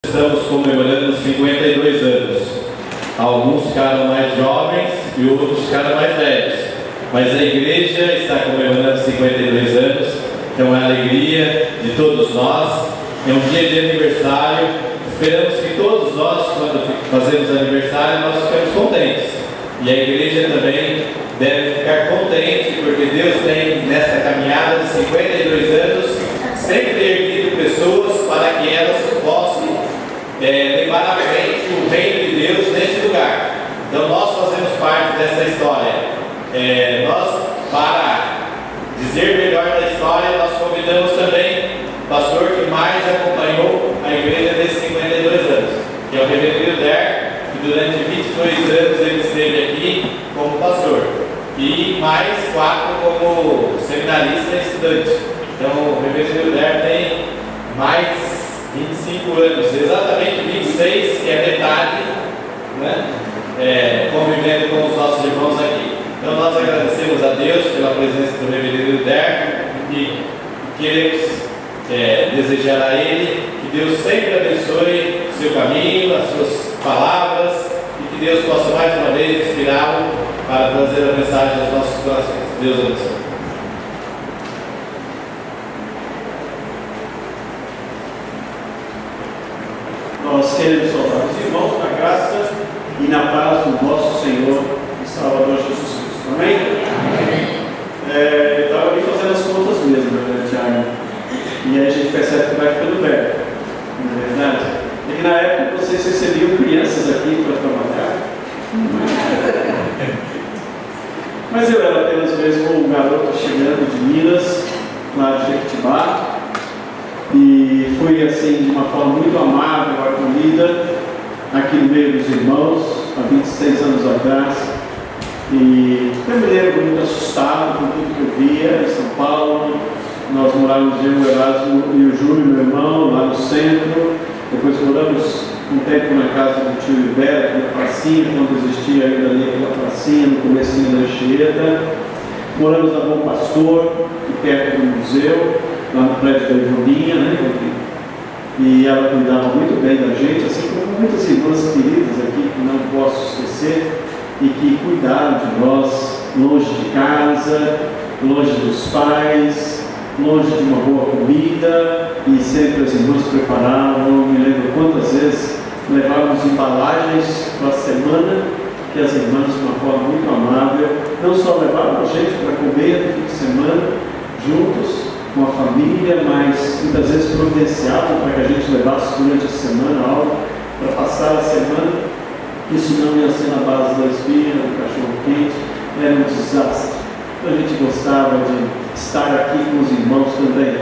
Estamos comemorando 52 anos. Alguns ficaram mais jovens e outros ficaram mais velhos. Mas a igreja está comemorando 52 anos. É uma alegria de todos nós. É um dia de aniversário. Esperamos que todos nós, quando fazemos aniversário, nós ficamos contentes. E a igreja também deve ficar contente, porque Deus tem, nesta caminhada de 52 anos, sempre erguido pessoas para que elas possam levar à frente o reino de Deus neste lugar. Então nós fazemos parte dessa história. Nós, para dizer melhor da história, nós convidamos também o pastor que mais acompanhou a igreja nesses 52 anos, que é o reverendo Hilder, que durante 22 anos ele esteve aqui como pastor, e mais 4 como seminarista e estudante. Então o reverendo Hilder tem mais 25 anos, exatamente 26, que é metade, né? Convivendo com os nossos irmãos aqui. Então nós agradecemos a Deus pela presença do reverendo Hilder e queremos desejar a ele que Deus sempre abençoe o seu caminho, as suas palavras, e que Deus possa mais uma vez inspirá-lo para trazer a mensagem aos nossos corações. Deus abençoe. Nós queremos saudar os irmãos na graça e na paz do nosso Senhor e Salvador Jesus Cristo. Amém? Estava ali fazendo as contas mesmo, né, Tiago? E aí a gente percebe que vai ficando velho, não é verdade? E na época vocês recebiam crianças aqui para trabalhar. Mas eu era apenas mesmo um garoto chegando de Minas, lá de Jequitibá. E fui assim de uma forma muito amável, acolhida aqui no meio dos irmãos, há 26 anos atrás. E eu me lembro muito assustado com tudo que eu via em São Paulo. Nós morávamos eu, o Erasmo e o Júlio, meu irmão, lá no centro. Depois moramos um tempo na casa do tio Hilberto, na pracinha, quando existia ainda ali aquela pracinha, no comecinho da Anchieta. Moramos na Bom Pastor, perto do museu, lá no prédio da Ivoninha, né? E ela cuidava muito bem da gente, assim como muitas irmãs queridas aqui que não posso esquecer e que cuidaram de nós, longe de casa, longe dos pais, longe de uma boa comida, e sempre as irmãs preparavam. Me lembro quantas vezes levávamos embalagens para a semana, que as irmãs, de uma forma muito amável, não só levavam a gente para comer no fim de semana, juntos, com a família, mas muitas vezes providenciavam para que a gente levasse durante a semana algo para passar a semana. Isso não ia ser na base da esfirra, do cachorro quente, era um desastre. Então a gente gostava de estar aqui com os irmãos também.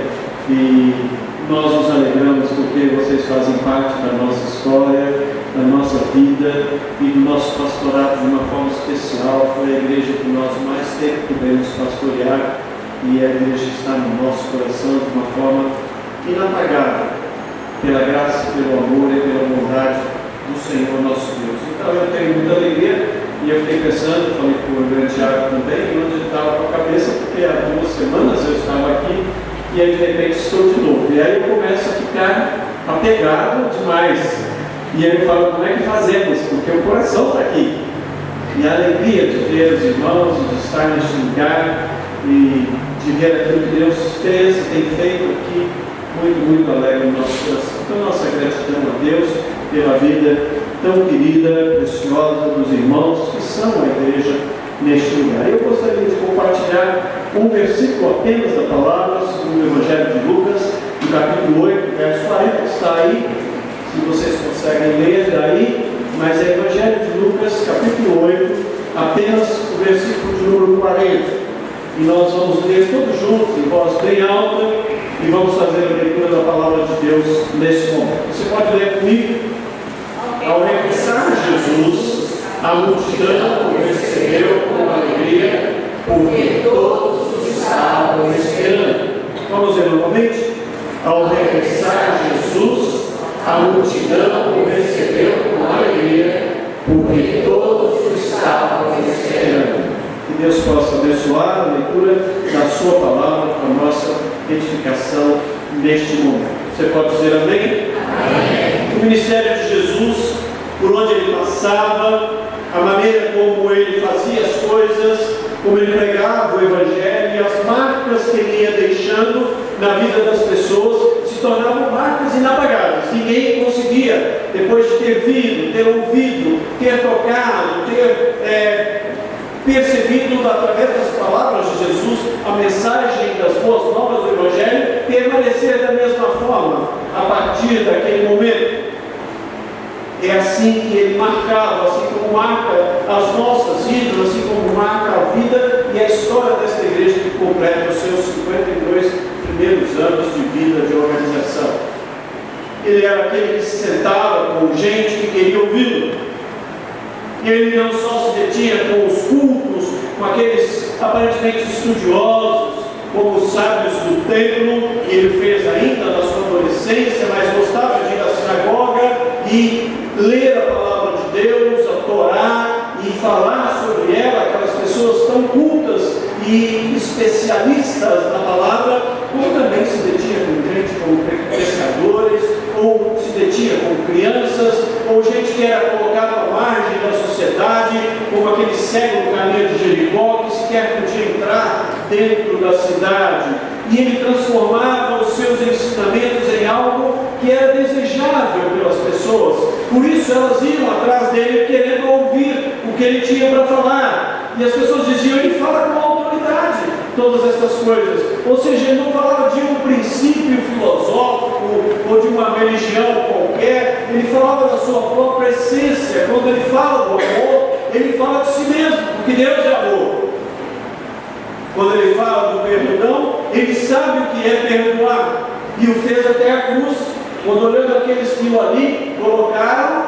E nós nos alegramos porque vocês fazem parte da nossa história, da nossa vida e do nosso pastorado de uma forma especial. Foi a igreja que nós mais tempo pudemos pastorear. E a igreja está no nosso coração de uma forma inapagável, pela graça, pelo amor e pela bondade do Senhor nosso Deus. Então eu tenho muita alegria, e eu fiquei pensando, falei com o grande Tiago também, onde ele estava com a cabeça, porque há 2 semanas eu estava aqui, e aí de repente estou de novo. E aí eu começo a ficar apegado demais. E aí eu falo, como é que fazemos? Porque o coração está aqui. E a alegria de ver os irmãos, de estar neste lugar, e de ver aquilo que Deus fez e tem feito aqui, muito, muito alegre no nosso coração. Então, nossa gratidão a Deus pela vida tão querida, preciosa dos irmãos que são a igreja neste lugar. Eu gostaria de compartilhar um versículo apenas da palavra, segundo o Evangelho de Lucas, no capítulo 8, verso 40, está aí, se vocês conseguem ler daí, mas é Evangelho de Lucas, capítulo 8, apenas o versículo de número 40. E nós vamos ler todos juntos, em voz bem alta, e vamos fazer a leitura da palavra de Deus nesse momento. Você pode ler comigo? Ao regressar Jesus, a multidão o recebeu com alegria, porque todos estavam esperando. Vamos ler novamente? Ao regressar Jesus, a multidão o recebeu com alegria, porque todos estavam esperando. Que Deus possa abençoar a leitura da sua palavra para a nossa edificação neste momento. Você pode dizer amém? Amém. O ministério de Jesus, por onde ele passava, a maneira como ele fazia as coisas, como ele pregava o Evangelho, e as marcas que ele ia deixando na vida das pessoas se tornavam marcas inapagáveis. Ninguém conseguia, depois de ter vindo, ter ouvido, ter tocado, ter percebido através das palavras de Jesus a mensagem das boas novas do Evangelho, permanecer da mesma forma a partir daquele momento. É assim que ele marcava, assim como marca as nossas vidas, assim como marca a vida e a história desta igreja que completa os seus 52 primeiros anos de vida de organização. Ele era aquele que se sentava com gente que queria ouvi-lo. Ele não só se detinha com os cultos, com aqueles aparentemente estudiosos, como os sábios do templo, que ele fez ainda na sua adolescência, mas gostava de ir à sinagoga e ler a palavra de Deus, a Torá, e falar sobre ela, aquelas pessoas tão cultas e especialistas na palavra, como também se detinha com gente como pescadores, ou se detinha com crianças, ou gente que era colocada à margem da sociedade, como aquele cego no caminho de Jericó, que sequer podia entrar dentro da cidade. E ele transformava os seus ensinamentos em algo que era desejável pelas pessoas. Por isso elas iam atrás dele querendo ouvir o que ele tinha para falar. E as pessoas diziam: ele fala com autoridade todas estas coisas. Ou seja, ele não falava de um princípio filosófico ou de uma religião qualquer. Ele falava da sua própria essência. Quando ele fala do amor, ele fala de si mesmo, porque Deus é amor. Quando ele fala do perdão, ele sabe o que é perdoar, e o fez até a cruz. Quando olhando aqueles que o ali colocaram,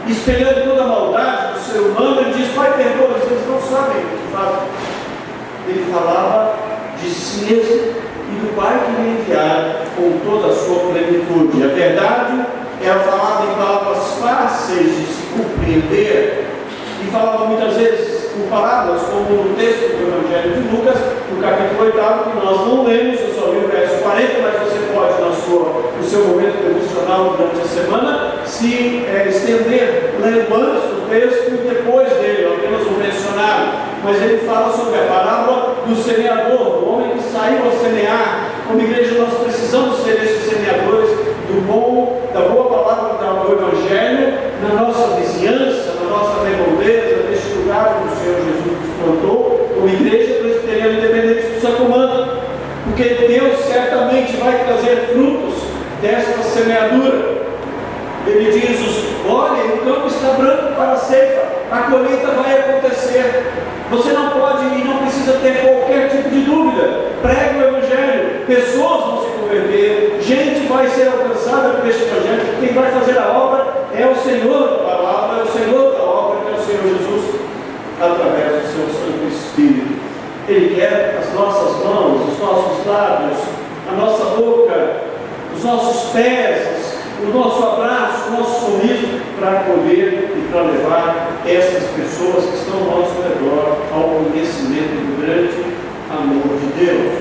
espelhando toda a maldade do ser humano, ele diz: Pai, perdoa, eles não sabem o que fazem. Ele falava de si mesmo e do Pai que lhe enviara com toda a sua plenitude. A verdade era falada em palavras fáceis de se compreender, e falava muitas vezes com parábolas, como no texto do Evangelho de Lucas, no capítulo 8, que nós não lemos, eu só li o verso 40, mas você pode, no seu momento devocional durante a semana, se estender lendo antes do texto e depois dele, apenas o mencionado. Mas ele fala sobre a parábola do semeador, do homem que saiu a semear. Como igreja, nós precisamos ser esses semeadores da boa palavra do Evangelho na nossa vizinhança, na nossa redondeza, neste lugar que o Senhor Jesus nos plantou, como igreja presbiteriana independente do seu comando, porque Deus certamente vai trazer frutos desta semeadura. Ele diz: olhem, o campo está branco para a ceifa, a colheita vai acontecer. Você não pode e não precisa ter qualquer tipo de dúvida. Pregue o Evangelho, pessoas vão se converter, gente vai ser alcançada por este Evangelho. Quem vai fazer a obra é o Senhor da palavra, é o Senhor da obra, que é o Senhor Jesus, através do seu Santo Espírito. Ele quer as nossas mãos, os nossos lábios, a nossa boca, os nossos pés, o nosso abraço, o nosso sorriso, para acolher e para levar essas pessoas que estão ao nosso redor ao conhecimento do grande amor de Deus.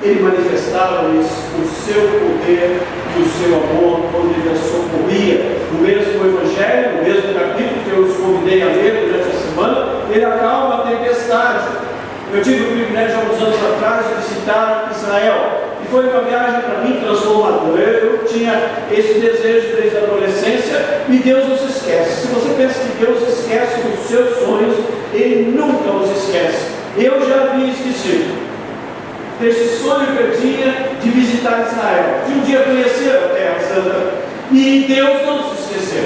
Ele manifestava-lhes o seu poder e o seu amor quando ele as socorria. No mesmo Evangelho, no mesmo capítulo que eu os convidei a ler durante a semana, ele acalma a tempestade. Eu tive o privilégio, há uns anos atrás, de visitar Israel. E foi uma viagem para mim transformadora. Eu tinha esse desejo desde a adolescência, e Deus não se esquece. Se você pensa que Deus esquece os seus sonhos, Ele nunca os esquece. Eu já havia esquecido desse sonho que eu tinha de visitar Israel, de um dia conhecer a Terra Santa, e Deus não se esqueceu.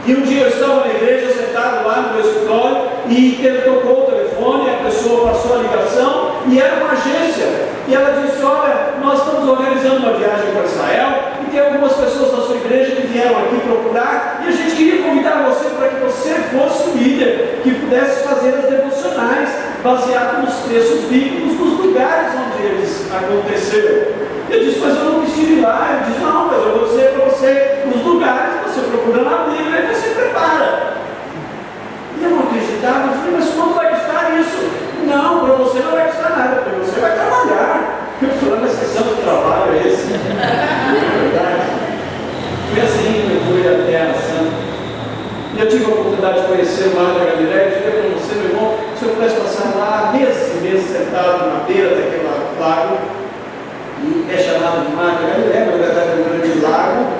E um dia eu estava na igreja, sentado lá no meu escritório, e ele tocou o telefone, a pessoa passou a ligação, e era uma agência. E ela disse: olha, nós estamos organizando uma viagem para Israel, e tem algumas pessoas da sua igreja que vieram aqui procurar, e a gente queria convidar você para que você fosse o líder, que pudesse fazer as devocionais, baseado nos textos bíblicos, nos lugares onde eles aconteceram. Eu disse: mas eu não estive lá. Ele disse: não, mas eu vou dizer para você os lugares, você procura na Bíblia e você prepara. E eu não acreditava. Eu falei: mas quanto vai custar isso? Não, para você não vai custar nada, porque você vai trabalhar. Eu falei: mas que santo trabalho é esse? Eu tive a oportunidade de conhecer o Mar da Galileia, e dizer para você, meu irmão, se eu pudesse passar lá meses e meses sentado na beira daquele lago, e é chamado de Mar da Galileia, na verdade é um grande lago,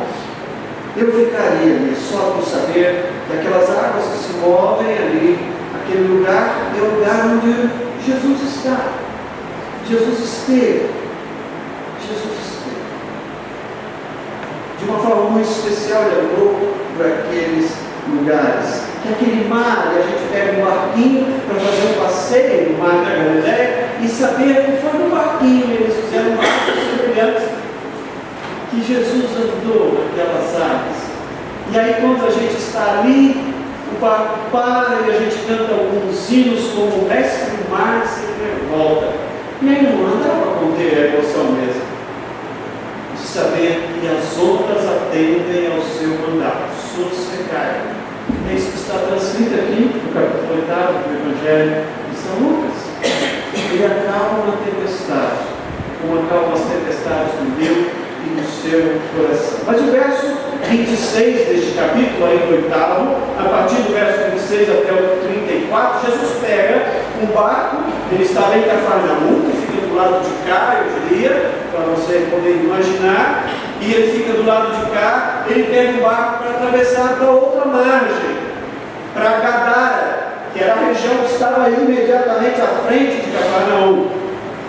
eu ficaria ali só por saber que aquelas águas que se movem ali, aquele lugar é o lugar onde Jesus está. Jesus esteve. Jesus esteve. De uma forma muito especial, ele andou por aqueles lugares. Que aquele mar, e a gente pega um barquinho para fazer um passeio no Mar da Galileia e saber que foi no barquinho, eles fizeram barcos semelhantes, que Jesus andou naquelas águas. E aí quando a gente está ali, o barco para e a gente canta alguns hinos como o Mestre do Mar sempre volta. E aí não dá para conter a emoção mesmo, de saber que as ondas atendem ao seu mandato, sossegai. É isso que está transcrito aqui no capítulo 8 do Evangelho de São Lucas. Ele acalma uma tempestade, como acalma as tempestades do meu e do seu coração. Mas o verso 26 deste capítulo, aí no 8, a partir do verso 26 até o 34, Jesus pega um barco, ele está lá em Cafarnaum, que fica do lado de cá, eu diria, para você poder imaginar, e ele fica do lado de cá, ele pega um barco para atravessar para outra margem, para Gadara, que era a região que estava imediatamente à frente de Cafarnaum.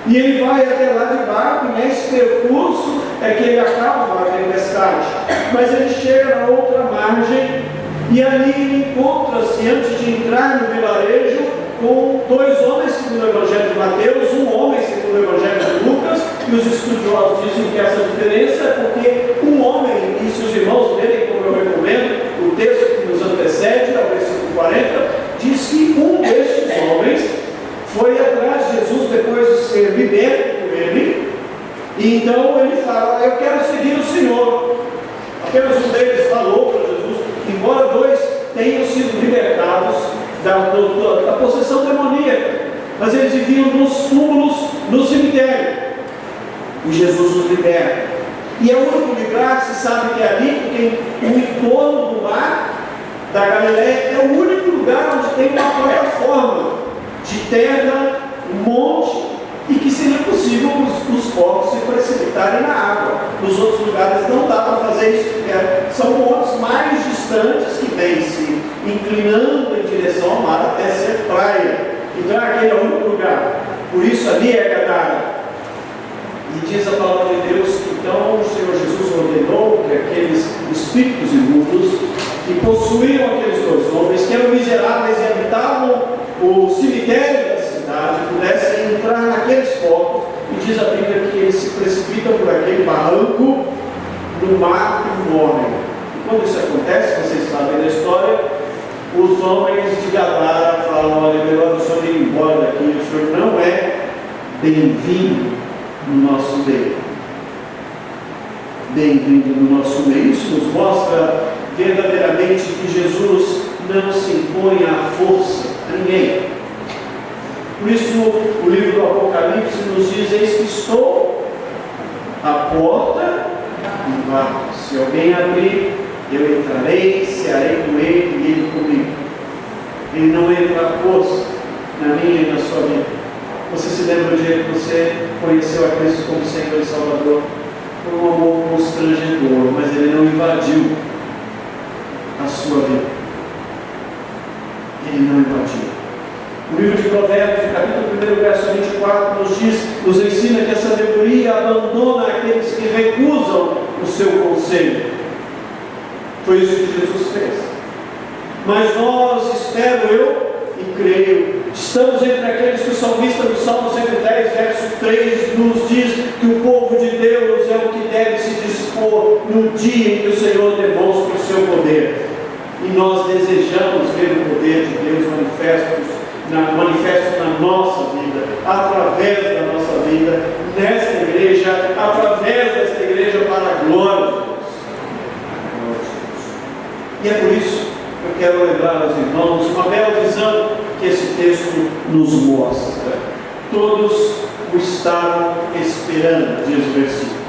E ele vai até lá de barco, e nesse percurso é que ele acalma a tempestade. Mas ele chega na outra margem, e ali ele encontra-se, antes de entrar no vilarejo, com dois homens, segundo o Evangelho de Mateus, um homem, segundo o Evangelho de Lucas, e os estudiosos dizem que essa diferença é porque um homem, e se os irmãos lerem, como eu recomendo, o texto que nos antecede, ao versículo 40, diz que um destes homens foi atrás de Jesus depois de ser liberto por ele, e então ele fala: eu quero seguir o Senhor. Apenas um deles falou para Jesus, embora dois tenham sido libertados da possessão demoníaca, mas eles viviam nos túmulos, no cemitério, e Jesus os liberta. E é o único lugar que se sabe que é ali, porque o entorno do mar da Galileia é o único lugar onde tem uma plataforma de terra, um monte, e que seria possível os corpos se precipitarem na água. Nos outros lugares não dá para fazer isso, porque são montes mais distantes que vêm se inclinando em direção ao mar até ser praia. Então aquele é o único lugar. Por isso ali é Gadara. E diz a palavra de Deus que então o Senhor Jesus ordenou que aqueles espíritos imundos que possuíam aqueles dois homens, que eram miseráveis e habitavam o cemitério da cidade, pudessem entrar naqueles corpos, e diz a Bíblia que eles se precipitam por aquele barranco no mar e morrem. E quando isso acontece, vocês sabem da história, os homens de Gadara falam: olha, melhor o senhor ir embora daqui, o senhor não é bem-vindo no nosso meio. Bem-vindo no nosso meio. Isso nos mostra verdadeiramente que Jesus não se impõe à força a ninguém. Por isso o livro do Apocalipse nos diz: eis que estou à porta e bato. Se alguém abrir, eu entrarei, cearei com ele e ele comigo. Ele não entra à força na minha e na sua vida. Você se lembra do dia que você conheceu a Cristo como Senhor e Salvador? Foi um amor constrangedor, mas ele não invadiu a sua vida. Ele não invadiu. O livro de Provérbios, no capítulo 1, verso 24, nos ensina que a sabedoria abandona aqueles que recusam o seu conselho. Foi isso que Jesus fez. Mas nós, espero eu e creio, estamos entre aqueles que o salmista do Salmo 110, verso 3, nos diz que o povo de Deus é o que deve se dispor no dia em que o Senhor demonstra o seu poder. E nós desejamos ver o poder de Deus manifesto na nossa vida, através da nossa vida, nesta igreja, através desta igreja, para a glória de Deus. E é por isso que eu quero lembrar aos irmãos uma bela visão que esse texto nos mostra. Todos o estavam esperando, diz o versículo.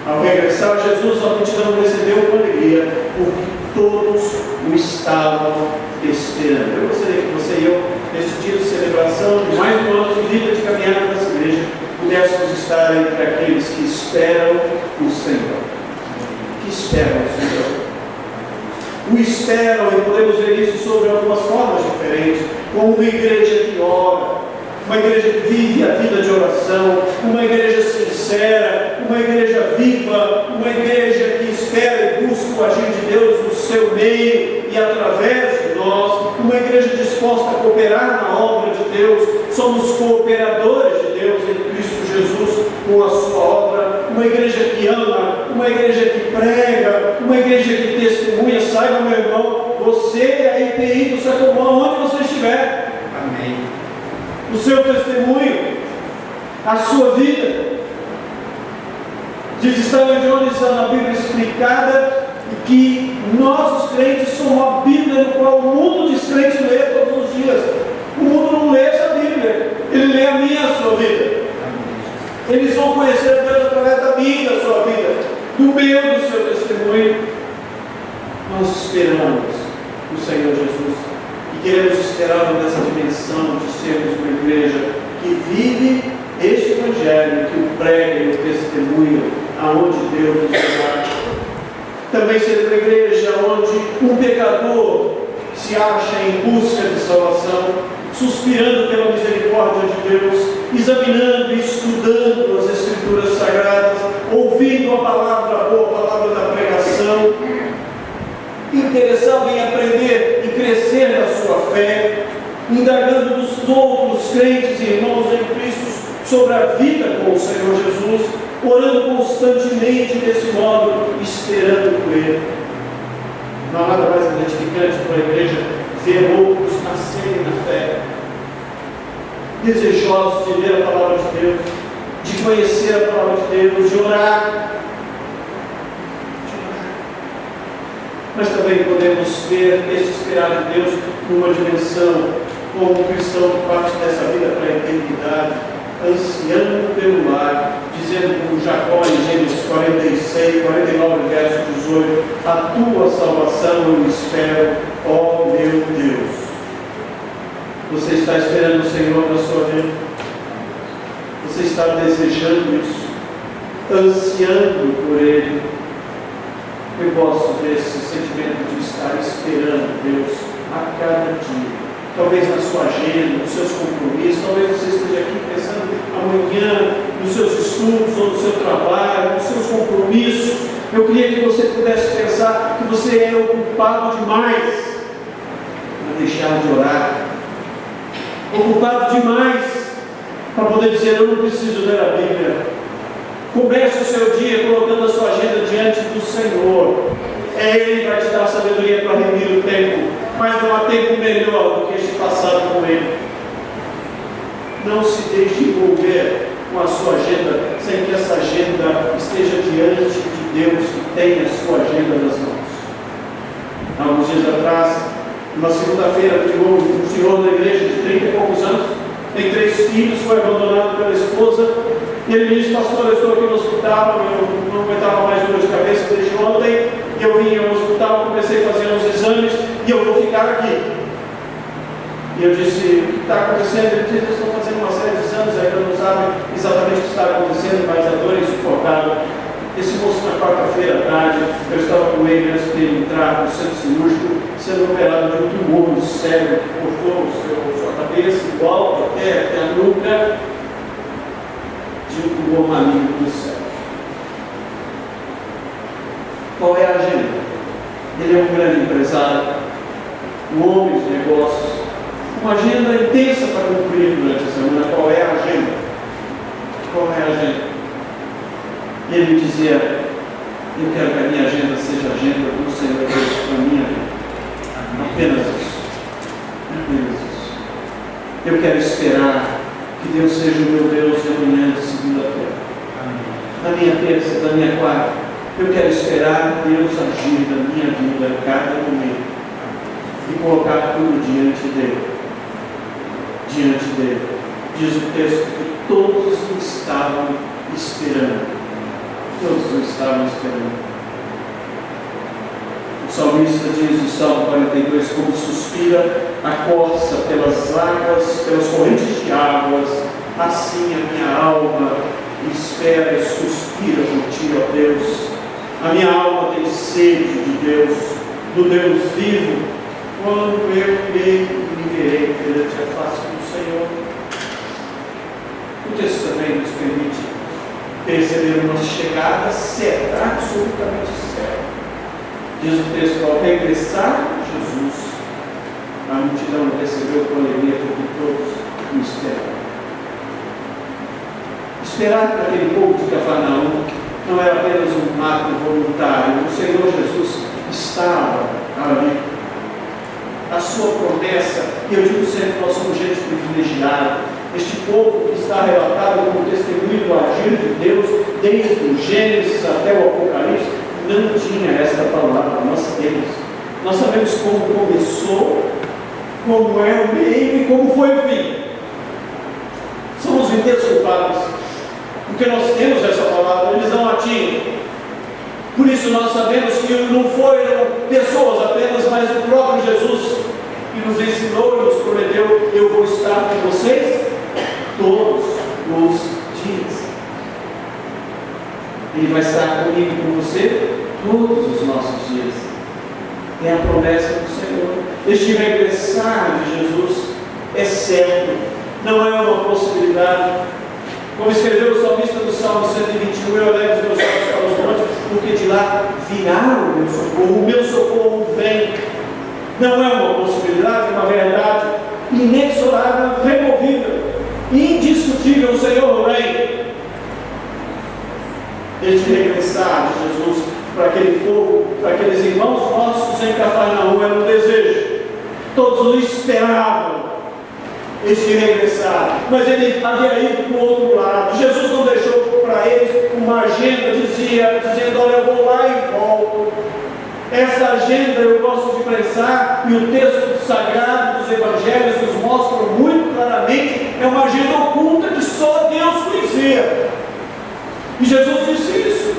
Ao regressar, Jesus, a multidão recebeu com alegria, porque Todos o estavam esperando. Eu gostaria que você e eu, neste dia de celebração de mais um ano de vida de caminhada nessa igreja, pudéssemos estar entre aqueles que esperam o Senhor. Que esperam o Senhor. O esperam, e podemos ver isso sobre algumas formas diferentes, como uma igreja que ora, uma igreja que vive a vida de oração, uma igreja sincera, uma igreja viva, uma igreja que espera e busca o agir de Deus no seu meio e através de nós, uma igreja disposta a cooperar na obra de Deus. Somos cooperadores de Deus em Cristo Jesus com a sua obra, uma igreja que ama, uma igreja que prega, uma igreja que testemunha. Saiba, meu irmão, você é a IPI do Sacomão, onde você estiver. Amém. O seu testemunho, a sua vida. Diz Stanley Jones na Bíblia explicada que nós, os crentes, somos a Bíblia no qual o mundo descrente lê todos os dias. O mundo não lê essa Bíblia, ele lê a minha e a sua vida. Eles vão conhecer Deus através da minha e da sua vida, do meu e do seu testemunho. Nós esperamos o Senhor Jesus e queremos esperá-lo nessa dimensão de sermos uma igreja que vive este Evangelho, que o prega e o testemunha aonde Deus nos dá. Também ser uma igreja onde um pecador se acha em busca de salvação, suspirando pela misericórdia de Deus, examinando e estudando as Escrituras Sagradas, ouvindo a palavra boa, a palavra da pregação, interessado em aprender e crescer na sua fé, indagando dos outros crentes e irmãos em Cristo sobre a vida com o Senhor Jesus, orando constantemente desse modo, esperando por Ele. Não há nada mais gratificante para a igreja ver outros nascerem na fé, desejosos de ler a palavra de Deus, de conhecer a palavra de Deus, de orar. Mas também podemos ver este esperar de Deus numa dimensão como um cristão que parte dessa vida para a eternidade, ansiando pelo lar, dizendo como Jacó em Gênesis 49, verso 18: a tua salvação eu espero, ó meu Deus. Você está esperando o Senhor na sua vida? Você está desejando isso? Ansiando por Ele? Eu gosto desse sentimento de estar esperando Deus a cada dia. Talvez na sua agenda, nos seus compromissos, talvez você esteja aqui pensando amanhã nos seus estudos ou no seu trabalho, nos seus compromissos. Eu queria que você pudesse pensar que você é ocupado demais para deixar de orar, ocupado demais para poder dizer: eu não preciso ler a Bíblia. Comece o seu dia colocando a sua agenda diante do Senhor. Ele vai te dar sabedoria para remir o tempo, mas não há tempo melhor do que este passado com Ele. Não se deixe envolver com a sua agenda sem que essa agenda esteja diante de Deus, que tem a sua agenda nas mãos. Há alguns dias atrás, numa segunda-feira, chegou um senhor da igreja de 30 e poucos anos, tem 3 filhos, foi abandonado pela esposa, e ele me disse: pastor, eu estou aqui no hospital, eu não aguentava mais dor de cabeça desde ontem, e eu vim ao hospital, comecei a fazer uns exames, e eu vou ficar aqui. E eu disse: o que está acontecendo? Ele disse: eles estão fazendo uma série de exames, ainda não sabem exatamente o que está acontecendo, mas a dor é insuportável. Esse moço, na quarta-feira à tarde, eu estava com ele antes de ele entrar no centro cirúrgico, sendo operado de um tumor no cérebro, que cortou sua cabeça, do alto até a nuca, de um tumor maligno no cérebro. Qual é a agenda? Ele é um grande empresário, um homem de negócios, uma agenda intensa para cumprir durante a semana. Qual é a agenda? Qual é a agenda? E ele me dizia: eu quero que a minha agenda seja a agenda do Senhor Deus para a minha vida. Apenas isso. Apenas isso. Eu quero esperar que Deus seja o meu Deus de amanhã, de segunda-feira, na minha terça, na minha quarta. Eu quero esperar Deus agir na minha vida a cada momento e colocar tudo diante dele. Diante dele. Diz o texto que todos o estavam esperando. Todos o estavam esperando. O O salmista diz no Salmo 42, como suspira a corça pelas águas, pelas correntes de águas, assim a minha alma espera e suspira por ti, ó Deus. A minha alma tem sede de Deus, do Deus vivo. Quando eu irei e me verei perante a face do Senhor. O texto também nos permite perceber uma chegada certa, absolutamente certa. Diz o texto, ao regressar Jesus, a multidão recebeu com alegria porque todos o esperavam. Esperar para aquele povo de Cafarnaum não era apenas um ato voluntário. O Senhor Jesus estava ali. A sua promessa, e eu digo sempre, nós somos gente privilegiada. Este povo que está relatado como testemunho do agir de Deus, desde o Gênesis até o Apocalipse, não tinha esta palavra. Nós temos. Nós sabemos como começou, como é o meio e como foi o fim. Somos indesculpáveis, porque nós temos essa palavra, eles não a tinham. Por isso nós sabemos que não foram pessoas apenas, mas o próprio Jesus que nos ensinou e nos prometeu: eu vou estar com vocês todos os dias. Ele vai estar comigo e com você todos os nossos dias. É a promessa do Senhor. Este regressar de Jesus é certo, não é uma possibilidade. Como escreveu o salmista do Salmo 121, eu levo os meus olhos para os montes, porque de lá virá o meu socorro vem. Não é uma possibilidade, é uma verdade inexorável, removível, indiscutível. O Senhor vem. Este regressar de Jesus para aquele povo, para aqueles irmãos nossos em Cafarnaum, era um desejo. Todos o esperavam, este regressar, mas ele havia ido para o outro lado. Jesus não deixou para eles uma agenda dizendo: olha, eu vou lá e volto. Essa agenda, eu gosto de pensar, e o texto sagrado dos evangelhos nos mostra muito claramente, é uma agenda oculta que só Deus conhecia. E Jesus disse isso.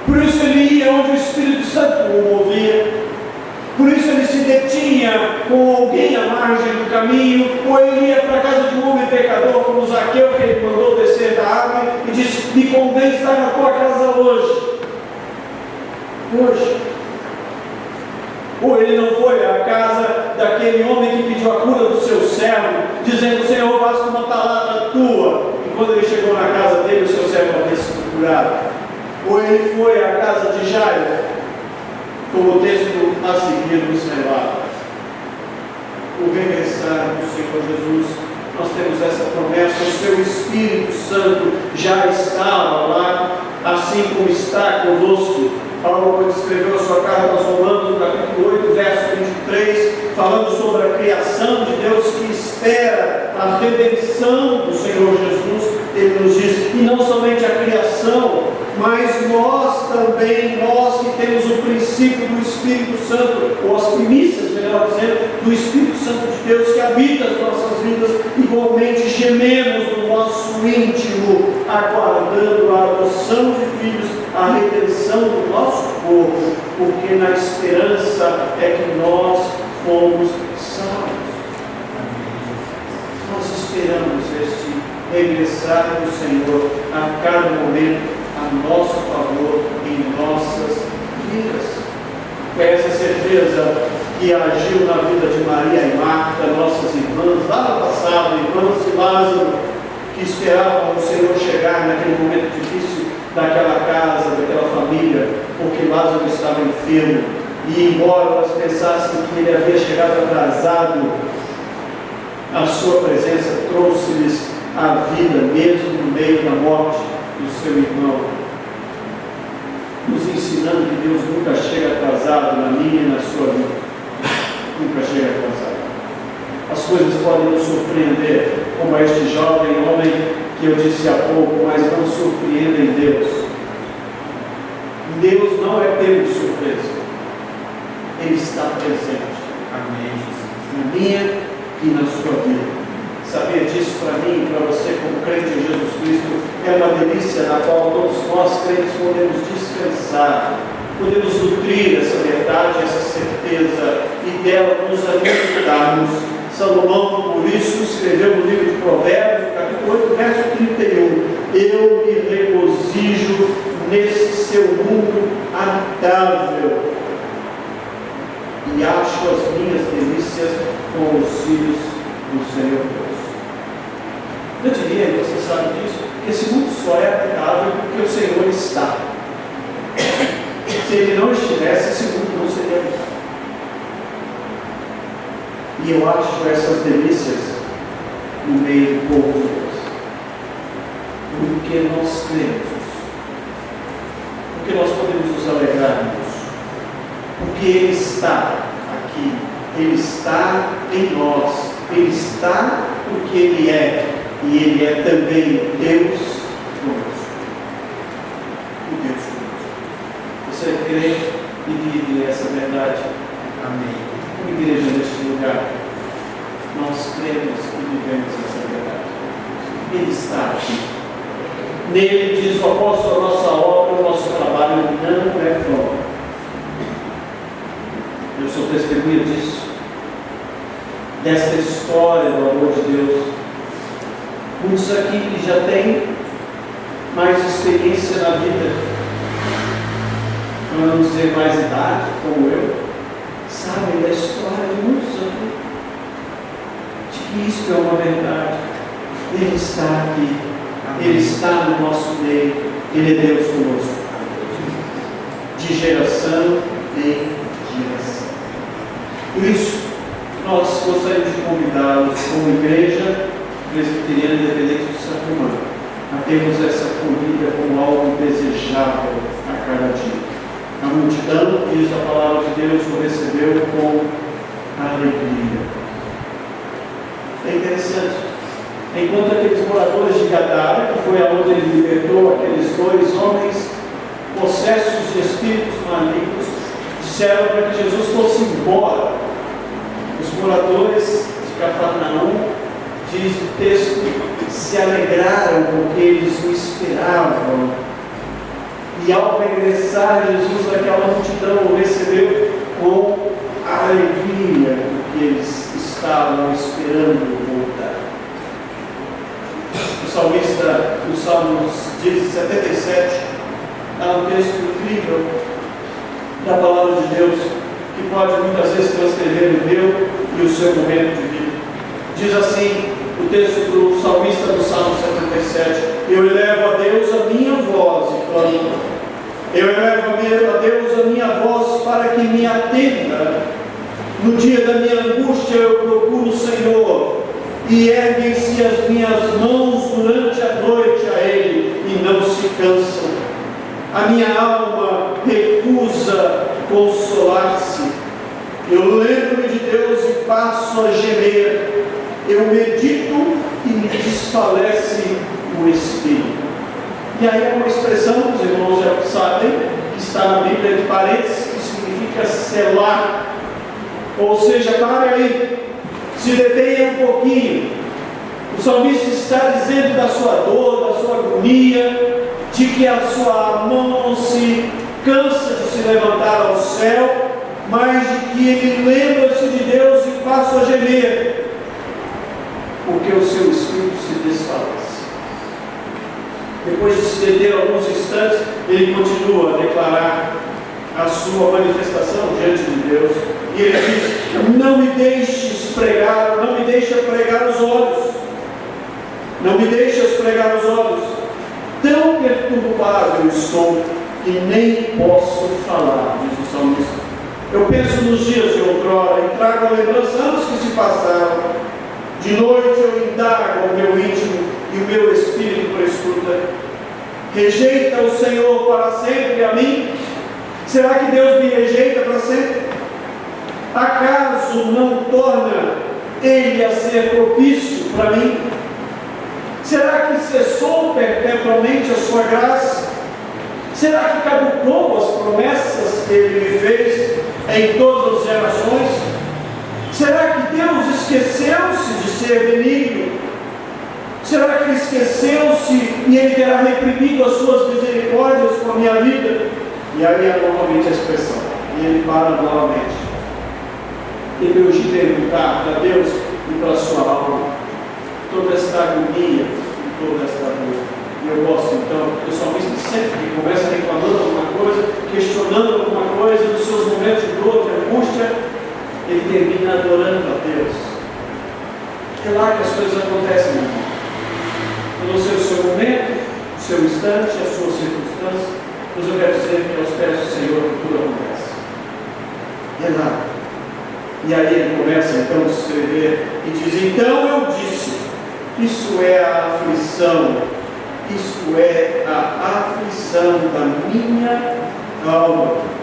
Por isso ele ia onde o Espírito Santo o movia. Por isso ele se detinha com alguém à margem do caminho, ou ele ia para a casa de um homem pecador, como Zaqueu, que ele mandou descer da árvore e disse: me convém estar na tua casa hoje. Hoje. Ou ele não foi à casa daquele homem que pediu a cura do seu servo, dizendo: Senhor, basta uma palavra tua. E quando ele chegou na casa dele, o seu servo havia sido curado. Ou ele foi à casa de Jairo, como o texto a seguir nos relata. O regressar do Senhor Jesus, nós temos essa promessa: o seu Espírito Santo já estava lá, assim como está conosco. Paulo, quando escreveu a sua carta aos Romanos, no capítulo 8, verso 23, falando sobre a criação de Deus que espera a redenção do Senhor Jesus, ele nos diz: e não somente a criação, mas nós também, nós que temos o princípio do Espírito Santo, ou as primícias, melhor dizendo, do Espírito Santo de Deus que habita as nossas vidas, igualmente gememos no nosso íntimo, aguardando a adoção de filhos, a redenção do nosso corpo, porque na esperança é que nós fomos salvos. Nós esperamos este regressar do Senhor a cada momento, a nosso favor, em nossas vidas. Com essa certeza que agiu na vida de Maria e Marta, nossas irmãs, lá no passado, irmãs de Lázaro, que esperavam o Senhor chegar naquele momento difícil daquela casa, daquela família, porque Lázaro estava enfermo, e embora elas pensassem que ele havia chegado atrasado, a sua presença trouxe-lhes a vida, mesmo no meio da morte do seu irmão, nos ensinando que Deus nunca chega atrasado na minha e na sua vida. Nunca chega atrasado. As coisas podem nos surpreender, como este jovem homem que eu disse há pouco, mas não surpreendem Deus. Deus não é pego de surpresa. Ele está presente. Amém. Na minha e na sua vida. Saber disso para mim e para você, como crente em Jesus Cristo, é uma delícia na qual todos nós crentes podemos descansar. podemos nutrir essa verdade, essa certeza e dela nos alimentarmos. Salomão, por isso, escreveu no livro de Provérbios, capítulo 8, verso 31, eu me regozijo nesse seu mundo habitável e acho as minhas delícias com os filhos do Senhor Deus. Eu diria, e você sabe disso, que esse mundo só é habitável porque o Senhor está. Se Ele não estivesse, esse mundo não seria habitável. E eu acho essas delícias no meio do povo de Deus. Porque nós cremos. Porque nós podemos nos alegrar nisso. Porque Ele está aqui. Ele está em nós. Ele está porque Ele é. E Ele é também Deus conosco. O Deus conosco. Você crê e vive essa verdade? Amém. Como igreja neste lugar, nós cremos e vivemos essa verdade. Ele está aqui. Nele diz o apóstolo, a nossa obra, o nosso trabalho não é vão. Eu sou testemunha disso, desta história do amor de Deus. Muitos aqui que já têm mais experiência na vida, para não dizer mais idade, como eu, sabem da história de muitos aqui, de que isso é uma verdade. Ele está aqui, Ele está no nosso meio, Ele é Deus conosco, de geração em geração. Por isso, nós gostaríamos de convidá-los como igreja presbiteriana independente do Santo Humano a termos essa comida como algo desejável a cada dia. A multidão, diz a palavra de Deus, o recebeu com alegria. É interessante. Enquanto aqueles moradores de Gadara, que foi aonde ele libertou aqueles dois homens possessos de espíritos malignos, disseram para que Jesus fosse embora. Os moradores de Cafarnaum, diz o texto, se alegraram porque eles o esperavam. E ao regressar, Jesus daquela multidão o recebeu com alegria, porque eles estavam esperando voltar. O salmista, os Salmos 77, há um texto incrível da palavra de Deus, que pode muitas vezes transcrever o meu e o seu momento de vida. Diz assim, o texto do salmista do Salmo 77, eu elevo a Deus a minha voz e clamo. Eu elevo a Deus a minha voz para que me atenda. No dia da minha angústia eu procuro o Senhor e erguem-se as minhas mãos durante a noite a Ele e não se cansam. A minha alma recusa consolar-se. Eu lembro-me de Deus e passo a gemer. Eu medito e me desfalece o espírito. E aí é uma expressão, os irmãos já sabem, que está na Bíblia de parênteses, que significa selar. Ou seja, pare aí, se detenha um pouquinho. O salmista está dizendo da sua dor, da sua agonia, de que a sua mão não se cansa de se levantar ao céu, mas de que ele lembra-se de Deus e passa a gemer, porque o seu espírito se desfalece. Depois de se deter alguns instantes, ele continua a declarar a sua manifestação diante de Deus. E ele diz, não me deixes pregar, não me deixe pregar os olhos. Não me deixes pregar os olhos. Tão perturbado eu estou que nem posso falar, diz o salmista. Eu penso nos dias de outrora e trago a lembrança anos que se passaram. De noite eu indago o meu íntimo e o meu espírito prescruta. Rejeita o Senhor para sempre a mim? Será que Deus me rejeita para sempre? Acaso não torna Ele a ser propício para mim? Será que cessou perpetuamente a sua graça? Será que caducou as promessas que Ele me fez em todas as gerações? Será que Deus esqueceu-se de ser benigno? Será que Ele esqueceu-se e Ele terá reprimido as suas misericórdias com a minha vida? E aí é novamente a expressão. E ele para novamente. E me urge perguntar para Deus e para a sua alma toda esta agonia e toda esta dor. E eu gosto então, porque o salmista sempre que começa reclamando alguma coisa, questionando alguma coisa, nos seus momentos de dor, de angústia, ele termina adorando a Deus. É lá que as coisas acontecem, meu irmão. Eu não sei o seu momento, o seu instante, a sua circunstância, mas eu quero dizer que aos pés do Senhor tudo acontece. É lá. E aí ele começa então a escrever e diz: então eu disse, isso é a aflição, isto é a aflição da minha alma.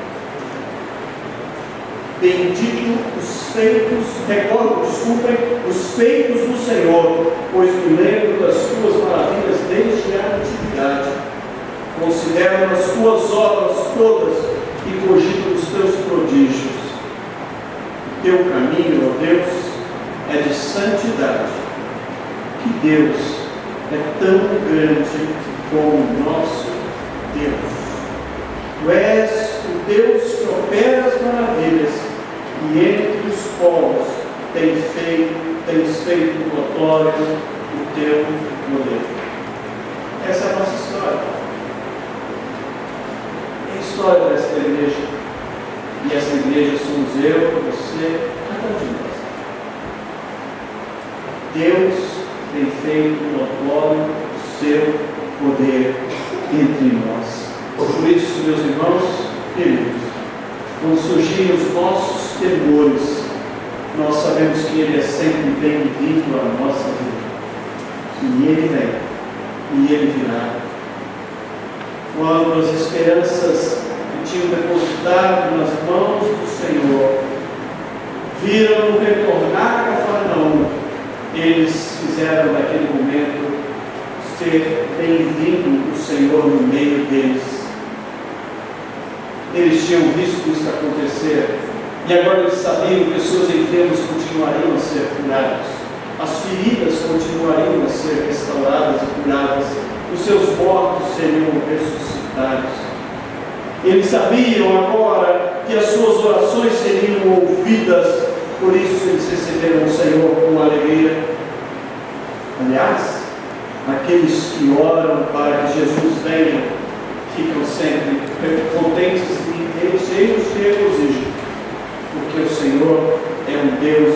Bendito os feitos, os feitos do Senhor, pois me lembro das tuas maravilhas desde a antiguidade. Considero as tuas obras todas e cogito os teus prodígios. Teu caminho, ó Deus, é de santidade. Que Deus é tão grande como o nosso Deus. Tu és o Deus que opera as maravilhas, e entre os povos tens feito notório o teu poder. Essa é a nossa história. É a história desta igreja. E essa igreja somos eu, você, cada um de nós. Deus tem feito notório o seu poder entre nós. Por isso, meus irmãos queridos, quando surgirem os nossos temores, nós sabemos que Ele é sempre bem-vindo à nossa vida. E Ele vem, e Ele virá. Quando as esperanças que tinham depositado nas mãos do Senhor viram retornar a Cafarnaum, eles fizeram naquele momento ser bem-vindo o Senhor no meio deles. Eles tinham visto isso acontecer, e agora eles sabiam que os seus enfermos continuariam a ser curados, as feridas continuariam a ser restauradas e curadas, os seus mortos seriam ressuscitados. Eles sabiam agora que as suas orações seriam ouvidas, por isso eles receberam o Senhor com alegria. Aliás, aqueles que oram para que Jesus venha, ficam sempre contentes e cheios de regozijo, porque o Senhor é um Deus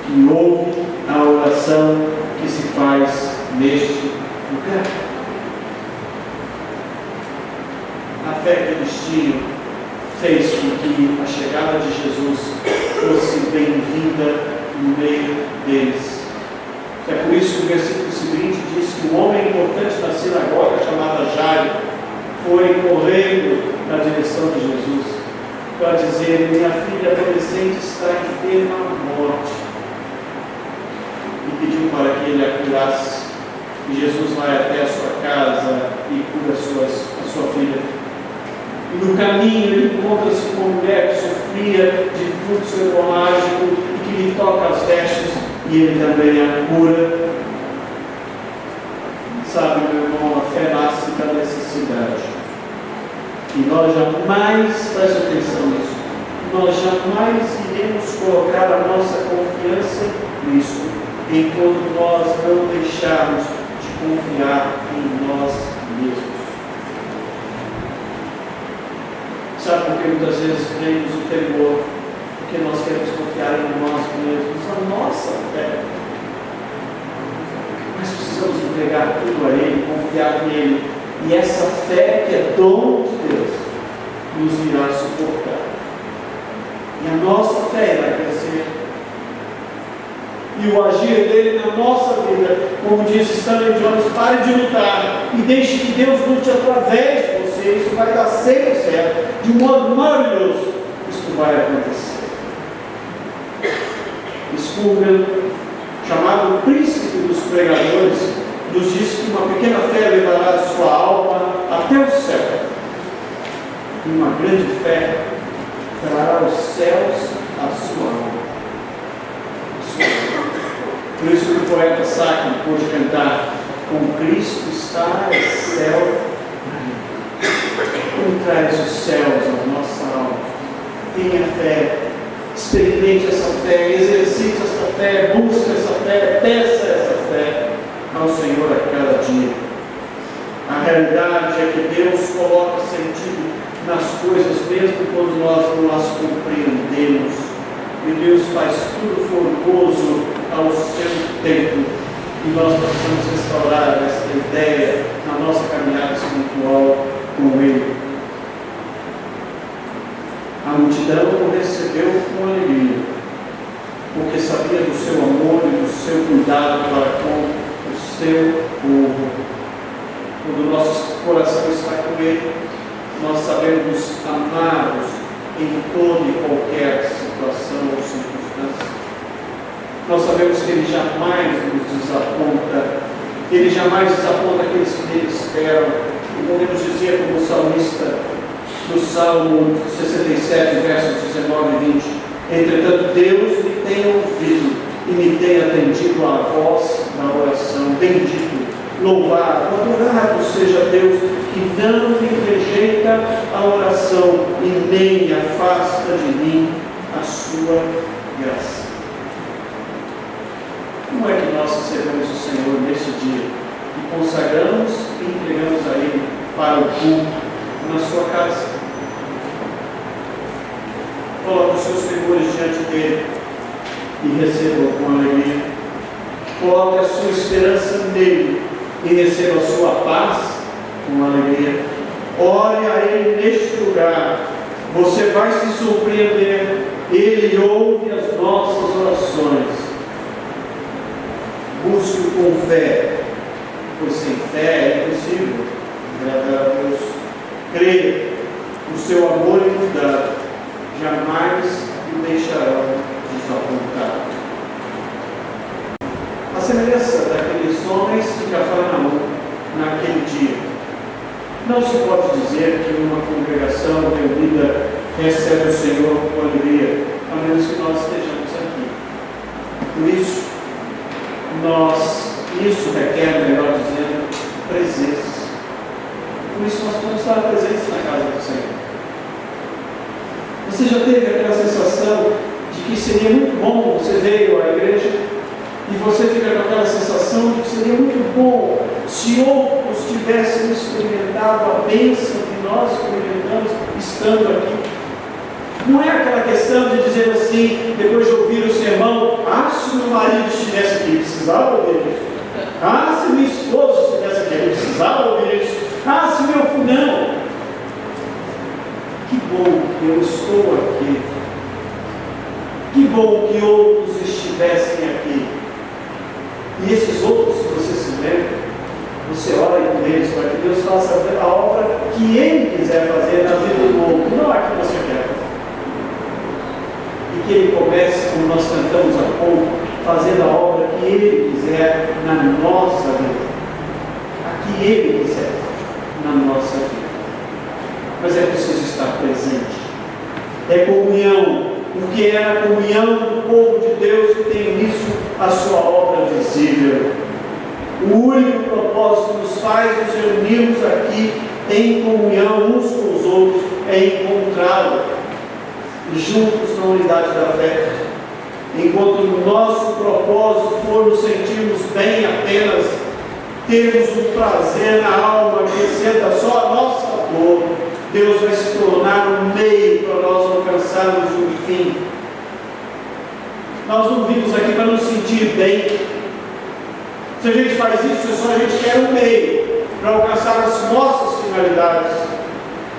que ouve a oração que se faz neste lugar. A fé que eles tinham fez com que a chegada de Jesus fosse bem-vinda no meio deles. É por isso que o versículo seguinte diz que um homem importante na sinagoga, chamado Jairo, foi correndo na direção de Jesus para dizer: minha filha adolescente está enferma à morte, e pediu para que ele a curasse. E Jesus vai até a sua casa e cura a sua filha. E no caminho ele encontra-se com uma mulher que sofria de fluxo hemorrágico e que lhe toca as vestes, e ele também a cura. Sabe, meu irmão, a fé nasce da necessidade. E nós jamais, preste atenção nisso, nós jamais iremos colocar a nossa confiança nisso, enquanto nós não deixarmos de confiar em nós mesmos. Sabe por que muitas vezes temos o temor? Porque nós queremos confiar em nós mesmos, a nossa fé. Mas precisamos entregar tudo a Ele, confiar nele. E essa fé que é dom de Deus nos irá suportar. E a nossa fé vai crescer. E o agir dele na nossa vida, como diz Stanley Jones, pare de lutar e deixe que Deus lute através de você. Isso vai dar sempre certo. De um modo maravilhoso, isso vai acontecer. Spurgeon, chamado príncipe dos pregadores, nos diz que uma pequena fé levará a sua alma até o céu. E uma grande fé trará os céus à sua alma. Por isso que o poeta sacro pôde cantar: com Cristo está o céu. Ele traz os céus à nossa alma. Tenha fé, experimente essa fé, exercite essa fé, busque essa fé, peça essa fé ao Senhor a cada dia. A realidade é que Deus coloca sentido nas coisas, mesmo quando nós não as compreendemos. E Deus faz tudo formoso ao seu tempo. E nós precisamos restaurar essa ideia na nossa caminhada espiritual com Ele. A multidão o recebeu com alegria, porque sabia do seu amor e do seu cuidado para com o seu povo. Quando o nosso coração está com Ele, nós sabemos amá-los em toda e qualquer situação ou circunstância. Nós sabemos que Ele jamais nos desaponta. Ele jamais desaponta aqueles que nele esperam. E podemos dizer, como o salmista, no Salmo 67, versos 19 e 20: entretanto, Deus me tem ouvido e me tem atendido à voz da oração. Bendito, louvado, adorado seja Deus, que não me rejeita a oração e nem afasta de mim a sua graça. Como é que nós recebemos o Senhor neste dia e consagramos e entregamos a Ele para o culto na sua casa? Coloque os seus temores diante dele e receba com alegria. Coloque a sua esperança nele e receba a sua paz com alegria. Olhe a Ele neste lugar. Você vai se surpreender. Ele ouve as nossas orações. Busque-o com fé, pois sem fé é impossível agradar a Deus. Creia no seu amor e cuidado, jamais o deixarão desapontado. A semelhança daqueles homens de Cafarnaum naquele dia, não se pode dizer que uma congregação reunida recebe o Senhor com alegria, a menos que nós estejamos aqui. Por isso, isso requer, melhor dizendo, presença. Por isso nós vamos estar presentes na casa do Senhor. Você já teve aquela sensação de que seria muito bom, você veio à igreja e você fica com aquela sensação de que seria muito bom se outros tivessem experimentado a bênção que nós experimentamos estando aqui? Não é aquela questão de dizer assim, depois de ouvir o sermão: ah, se meu marido estivesse aqui, precisava ouvir isso. Ah, se minha esposa estivesse aqui, eu precisava ouvir isso. Ah, se meu filho. Que bom que eu estou aqui. Que bom que outros estivessem aqui. E esses outros, se você se lembra, você ora com eles para que Deus faça a obra que Ele quiser fazer na vida do outro, não a que você quer fazer. E que Ele comece, como nós cantamos há pouco, fazendo a obra que Ele quiser na nossa vida. A que Ele quiser na nossa vida. Mas é preciso estar presente. É comunhão. Porque é a comunhão do povo de Deus que tem nisso a sua obra visível. O único propósito que nos faz nos reunirmos aqui em comunhão uns com os outros é encontrá-lo juntos na unidade da fé. Enquanto o nosso propósito for nos sentirmos bem apenas, termos um prazer na alma que exceda só a nossa dor, Deus vai se tornar um meio para nós alcançarmos um fim. Nós não vimos aqui para nos sentir bem. Se a gente faz isso, é só a gente quer um meio para alcançar as nossas finalidades.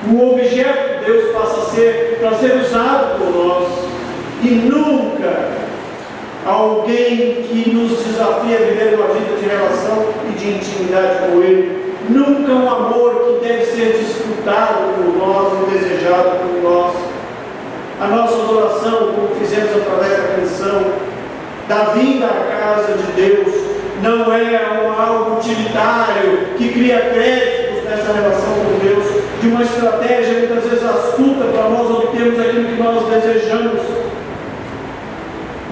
O objeto de Deus passa a ser para ser usado por nós. E nunca alguém que nos desafia a viver uma vida de relação e de intimidade com Ele. Nunca um amor que deve ser desfrutado por nós e desejado por nós. A nossa adoração, como fizemos através da canção, da vinda à casa de Deus, não é algo utilitário que cria créditos nessa relação com Deus, de uma estratégia muitas vezes astuta para nós obtermos aquilo que nós desejamos.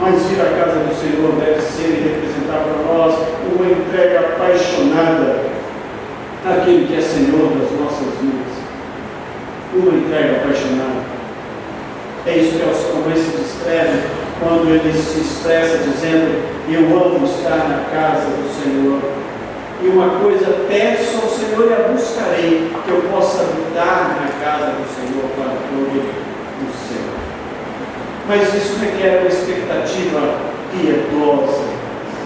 Mas vir à casa do Senhor deve ser e representar para nós uma entrega apaixonada àquele que é Senhor das nossas vidas. uma entrega apaixonada. É isso que o salmista descreve quando ele se expressa dizendo: eu amo estar na casa do Senhor. E uma coisa peço ao Senhor e a buscarei, que eu possa habitar na casa do Senhor para todo o Senhor. Mas isso requer uma expectativa piedosa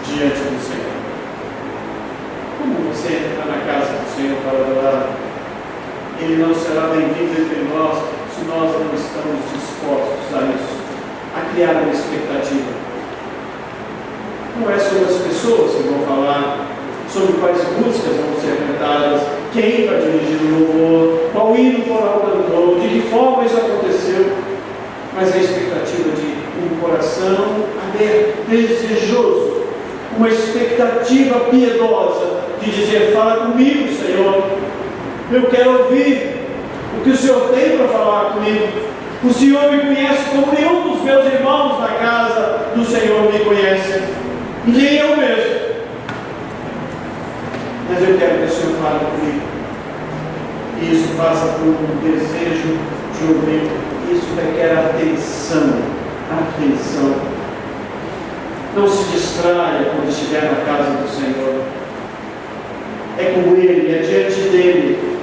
diante do Senhor. Como você entra na casa do Senhor para adorar? Ele não será bem-vindo entre nós se nós não estamos dispostos a isso, a criar uma expectativa. Não é sobre as pessoas que vão falar, sobre quais músicas vão ser cantadas, quem vai dirigir o louvor, qual hino coral cantou, de que forma isso aconteceu, mas a expectativa de um coração aberto, desejoso, uma expectativa piedosa de dizer: fala comigo, Senhor, eu quero ouvir o que o Senhor tem para falar comigo. O Senhor me conhece como nenhum dos meus irmãos na casa do Senhor me conhece, e nem eu mesmo. Mas eu quero que o Senhor fale comigo. E isso passa por um desejo de ouvir. Isso requer atenção. Atenção. Não se distraia quando estiver na casa do Senhor. É com Ele, é diante dEle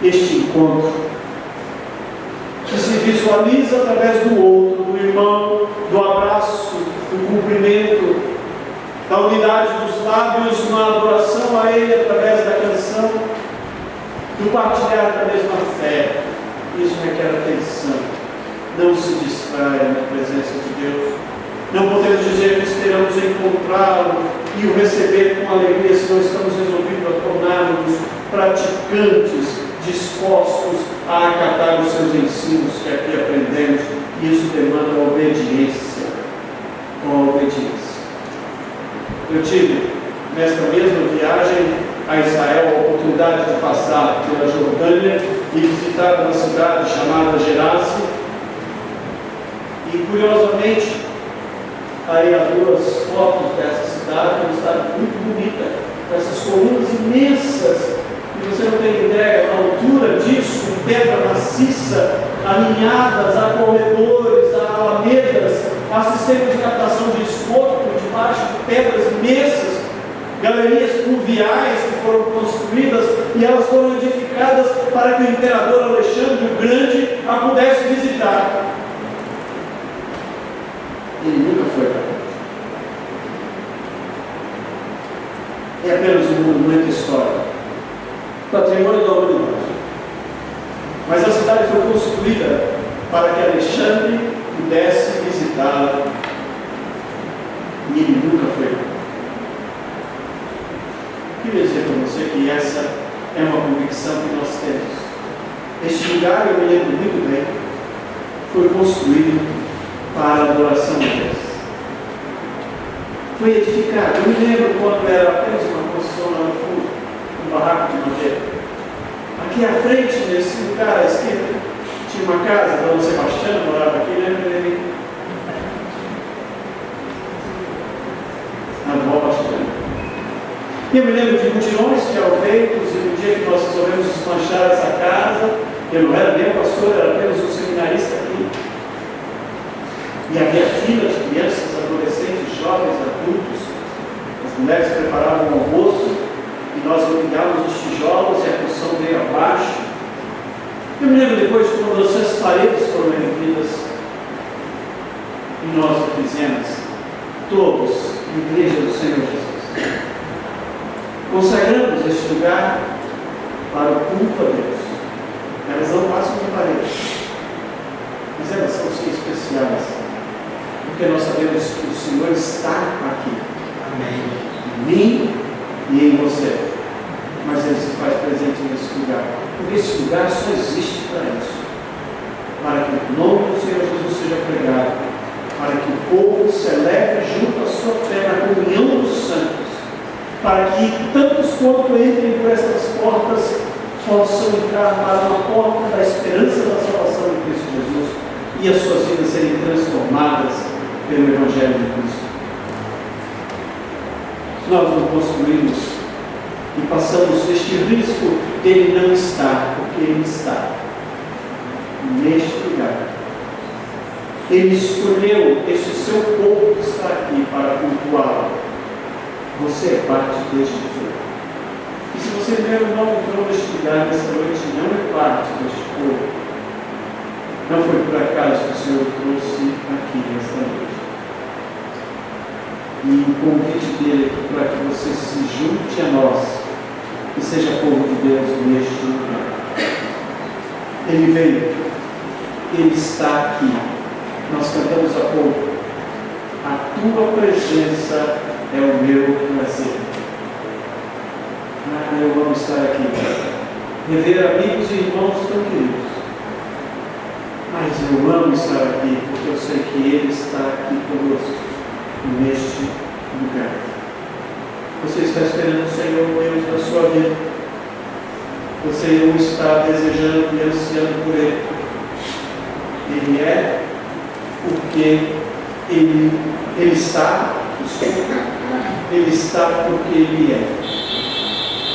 este encontro, que se visualiza através do outro, do irmão, do abraço, do cumprimento, da unidade dos lábios na adoração a Ele através da canção, do partilhar da mesma fé. Isso requer atenção. Não se distraia na presença de Deus. Não podemos dizer que esperamos encontrá-lo e o receber com alegria se não estamos resolvidos a tornar-nos praticantes, dispostos a acatar os seus ensinos que aqui aprendemos. Isso demanda obediência. Com obediência. Eu tive, nesta mesma viagem a Israel, a oportunidade de passar pela Jordânia e visitar uma cidade chamada Gerasi. E curiosamente, aí há duas fotos dessa cidade, uma cidade muito bonita, com essas colunas imensas, e você não tem ideia da altura disso, em pedra maciça, alinhadas a corredores, a alamedas, a sistema de captação de esgoto por debaixo de pedras imensas, galerias pluviais que foram construídas, e elas foram edificadas para que o imperador Alexandre o Grande a pudesse visitar. Ele nunca foi para lá. É apenas um monumento histórico, patrimônio da humanidade. Mas a cidade foi construída para que Alexandre pudesse visitá-la, e ele nunca foi para lá. Queria dizer para você que essa é uma convicção que nós temos. Este lugar, eu me lembro muito bem, foi construído para a adoração de Deus. Foi edificado. Eu me lembro quando era apenas uma construção lá no fundo, um barraco de madeira. Aqui à frente, nesse lugar à esquerda, tinha uma casa, Dona Sebastiana morava aqui, lembra dele? Na Nova Bastiana. E eu me lembro de mutirões que eram feitos, e no dia que nós resolvemos desmanchar essa casa, eu não era nem o pastor, era apenas um seminarista aqui. E havia fila de crianças, adolescentes, jovens, adultos. As mulheres preparavam o almoço e nós empilhávamos os tijolos e a construção veio abaixo. Eu me lembro depois de quando as paredes foram erguidas e nós o fizemos, todos, a Igreja do Senhor Jesus. Consagramos este lugar para o culto a Deus. Elas não passam de paredes, mas elas são sim especiais. Porque nós sabemos que o Senhor está aqui. Amém. Em mim e em você. Mas Ele se faz presente nesse lugar. Porque esse lugar só existe para isso. Para que o nome do Senhor Jesus seja pregado. Para que o povo celebre junto à sua fé na comunhão dos santos. Para que tantos quanto entrem por estas portas possam entrar para uma porta da esperança da salvação em Cristo Jesus. E as suas vidas serem transformadas pelo Evangelho de Cristo. Nós não construímos e passamos este risco dele não estar, porque ele está. neste lugar. Ele escolheu este seu povo que está aqui para cultuá-lo. Você é parte deste povo. E se você vier o nome do trono deste lugar nesta noite, não é parte deste povo. Não foi por acaso que o Senhor trouxe aqui nesta noite. E o convite dele é para que você se junte a nós e seja povo de Deus neste lugar. Ele veio, ele está aqui. Nós cantamos há pouco. A tua presença é o meu prazer. Eu amo estar aqui. Rever amigos e irmãos tão queridos. Mas eu amo estar aqui porque eu sei que Ele está aqui conosco, neste lugar. Você está esperando o Senhor Deus na sua vida. Você não está desejando e ansiando por Ele. Ele é porque Ele está, Ele está porque Ele é.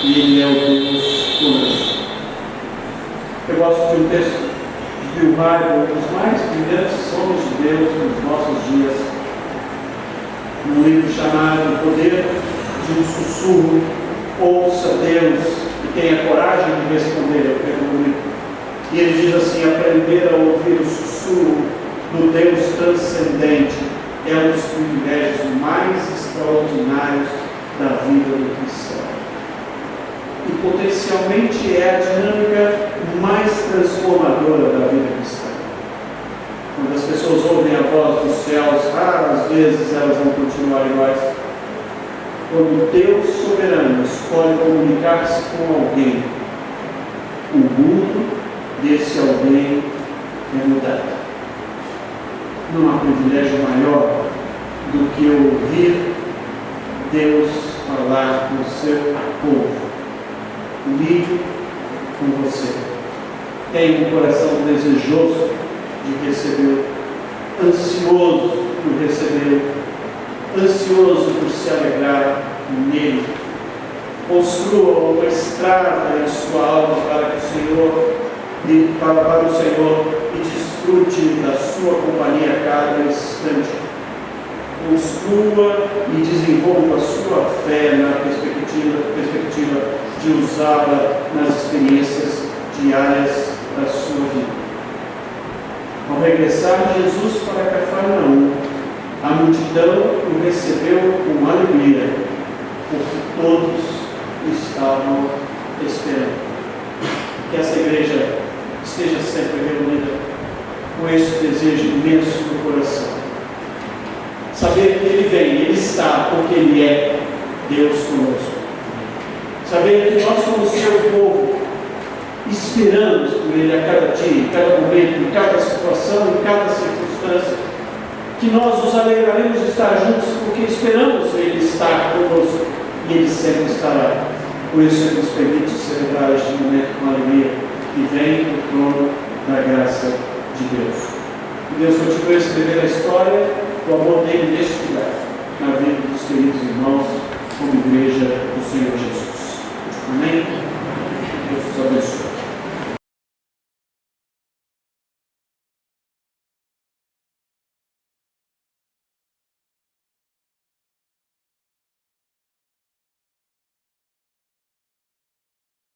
E Ele é o Deus conosco. Eu gosto de um texto de Bill Hybels, um dos mais brilhantes homens de Deus nos nossos dias, num livro chamado O Poder de um Sussurro. Ouça Deus e tenha coragem de responder ao pergunto. E ele diz assim: aprender a ouvir o sussurro do Deus transcendente é um dos privilégios mais extraordinários da vida do cristão. E potencialmente é a dinâmica mais transformadora da vida cristã. Quando as pessoas ouvem a voz dos céus, raras vezes elas vão continuar iguais. Quando Deus soberano escolhe comunicar-se com alguém, o mundo desse alguém é mudado. Não há privilégio maior do que ouvir Deus falar com o seu povo. Ligue com você. Tenha um coração desejoso de recebê-lo, ansioso por recebê-lo, ansioso por se alegrar nele. Construa uma estrada em sua alma para o Senhor e desfrute da sua companhia a cada instante. Construa e desenvolva a sua fé na perspectiva de usá-la nas experiências diárias da sua vida. Ao regressar Jesus para Cafarnaum, a multidão o recebeu com alegria, porque todos estavam esperando. Que essa igreja esteja sempre reunida com esse desejo imenso no coração. Saber que Ele vem, Ele está, porque Ele é Deus conosco. Saber que nós somos seu povo, esperamos por Ele a cada dia, em cada momento, em cada situação, em cada circunstância. Que nós nos alegraremos de estar juntos, porque esperamos Ele estar conosco e Ele sempre estará. Por isso Ele nos permite celebrar este momento com alegria que vem do trono da graça de Deus. Que Deus continue a escrever a história do amor dele neste lugar, na vida dos queridos irmãos, como igreja do Senhor Jesus. Amém?